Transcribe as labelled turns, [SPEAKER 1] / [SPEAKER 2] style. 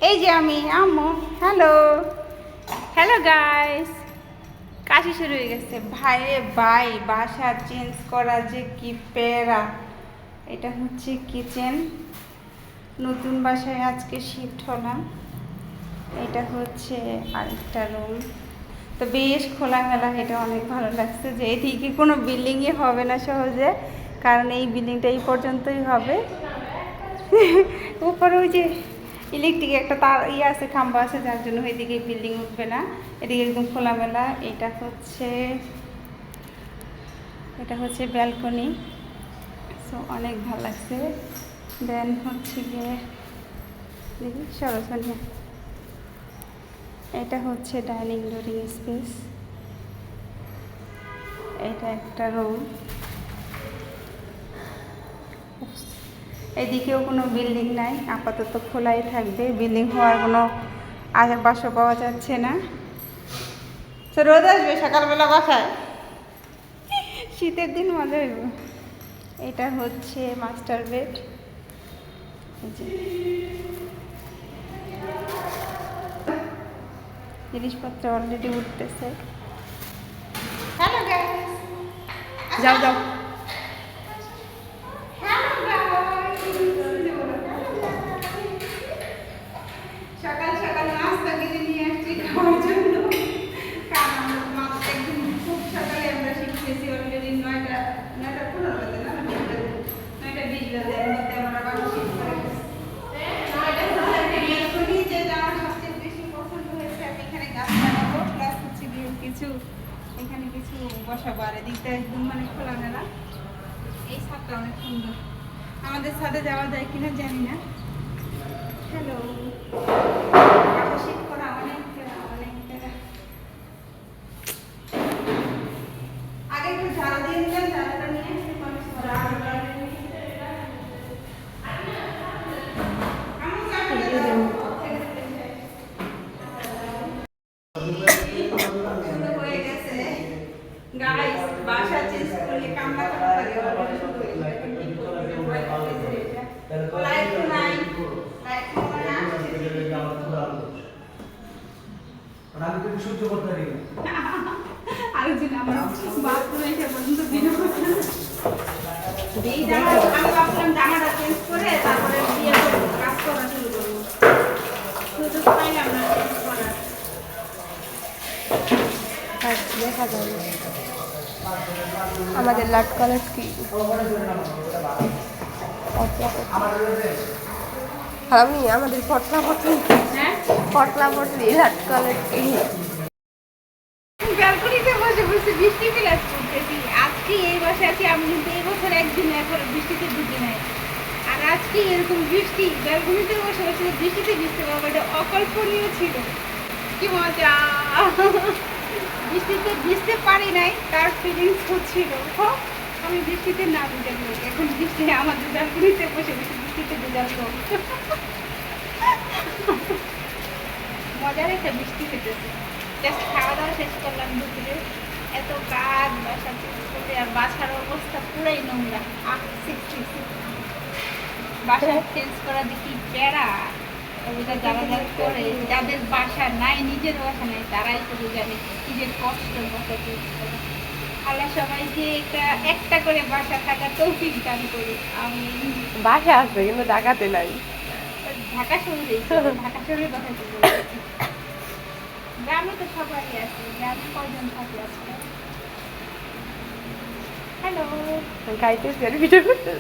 [SPEAKER 1] এই যে আমি আম্মু। হ্যালো হ্যালো গাইস, কাশি শুরু হয়ে গেছে ভাই রে ভাই। বাসা চেঞ্জ করা যে কি প্যারা। এটা হচ্ছে কিচেন, নতুন বাসায় আজকে শিফট হলাম। এটা হচ্ছে আরেকটা রুম। তো বেশ খোলামেলা, এটা অনেক ভালো লাগছে যে এদিকে কোনো বিল্ডিংই হবে না সহজে, কারণ এই বিল্ডিংটা এই পর্যন্তই হবে। উপরে ওই যে ইলেকট্রিক একটা তার আছে, খাম্বা আছে, যার জন্য এদিকে বিল্ডিং উঠবে না, এদিকে একদম খোলামেলা। এটা হচ্ছে ব্যালকনি। সো অনেক ভালো লাগছে। দেন হচ্ছে গিয়ে দেখি সরসনিয়া, এটা হচ্ছে ডাইনিং ডোরিং স্পেস। এটা একটা রুম। এদিকেও কোনো বিল্ডিং নাই, আপাতত খোলাই থাকবে। বিল্ডিং হওয়ার কোনো আশেপাশে পাওয়া যাচ্ছে না। তো রোদ আসবে সকালবেলা বাসায়, শীতের দিন মজা হইব। এটা হচ্ছে মাস্টার বেড। জিনিসপত্র অলরেডি উঠতেছে। হ্যালো গাইস, যাও যাও। সকাল সকাল নাস্তা কিনে নিয়ে আসছি খাওয়ার জন্য, কারণ মাত্র একদিন খুব সকালে আমরা শিখতেছি। অলরেডি 9:15 বাজে, না 9:20 বাজে। এর মধ্যে আমরা বাসা শিফট করে গেছি। যে আমার সবচেয়ে বেশি পছন্দ হয়েছে, আমি এখানে গাছ লাগাবো, প্লাস হচ্ছে কিছু এখানে কিছু বসাবো। আর এদিকটা একদম মানে খোলামেলা। এই ছাদটা অনেক সুন্দর। আমাদের ছাদে যাওয়া যায় কিনা জানি না। হ্যালো, শীত করা অনেক অনেক। আগে একটু ঝাড়ু দিয়ে দিলাম, ঝাড়ুটা নিয়ে আসতে হয়ে গেছে গাইস। বাসা চেঞ্জ করলে কামলা করা লাগে, অলরেডি শুরু হয়ে গেছে। এখন কি করব, লাইট নাই, লাইট না
[SPEAKER 2] আমি তো সহ্য করতে পারি না।
[SPEAKER 1] আরেকজন আমার বাথরুমে এসে পর্যন্ত ভিডিও করছে। এই জামা আমি ভাবছিলাম জামাটা চেঞ্জ করে তারপরে বিয়ে করবো, কাজ করা শুরু করবো। সুযোগ পাইলাম না চেঞ্জ করার।
[SPEAKER 3] দেখা যাবে আমাদের লাট কলেজ কি আমি আমাদের পটলা পটলি
[SPEAKER 1] হ্যাঁ,
[SPEAKER 3] পটলা পটলি লাট কলেজ কি
[SPEAKER 1] ব্যালকনিতে বসে বসে বৃষ্টি বিলাস করতেছি। আজকে এই বসে আছি আমি, কিন্তু এই বছর একদিন একবার বৃষ্টিতে ভিজে নাই। আর আজকে এরকম বৃষ্টি, ব্যালকনিতে বসে বসে বৃষ্টিতে ভিজতে পারবো, এটা অকল্পনীয় ছিল। কি মজা! বৃষ্টিতে ভিজতে পারি নাই, তার ফিলিংস হচ্ছিল। আমি বৃষ্টিতে না ভিজে লোক, এখন বৃষ্টি আমাদের ব্যালকনিতে বসে বসে বৃষ্টিতে ভেজার লোক। মজার একটা বৃষ্টি পেতেছে। জাস্ট খাওয়া দাওয়া শেষ করলাম দুপুরে, এত কাজ বাসা চেঞ্জ করতে। আর বাসার অবস্থা পুরাই নোংরা। বাসা চেঞ্জ করা দেখি প্যারা। ওইটা যারা যারা করে, যাদের বাসা নাই, নিজের বাসা নাই, তারাই শুধু জানে কি যে কষ্ট বাসা চেঞ্জ করা। আল্লাহ সবাইকে একটা করে বাসা থাকা তৌফিক দান করি। আমি
[SPEAKER 3] বাসা আছে কিন্তু ঢাকাতে নাই।
[SPEAKER 1] ঢাকা শহরে, ঢাকা শহরের কথা বলছি। গ্রামে তো সবাই আছে, গ্রামে কয়জন থাকে আজকে? হ্যালো
[SPEAKER 3] গাইতে ভিডিও করতে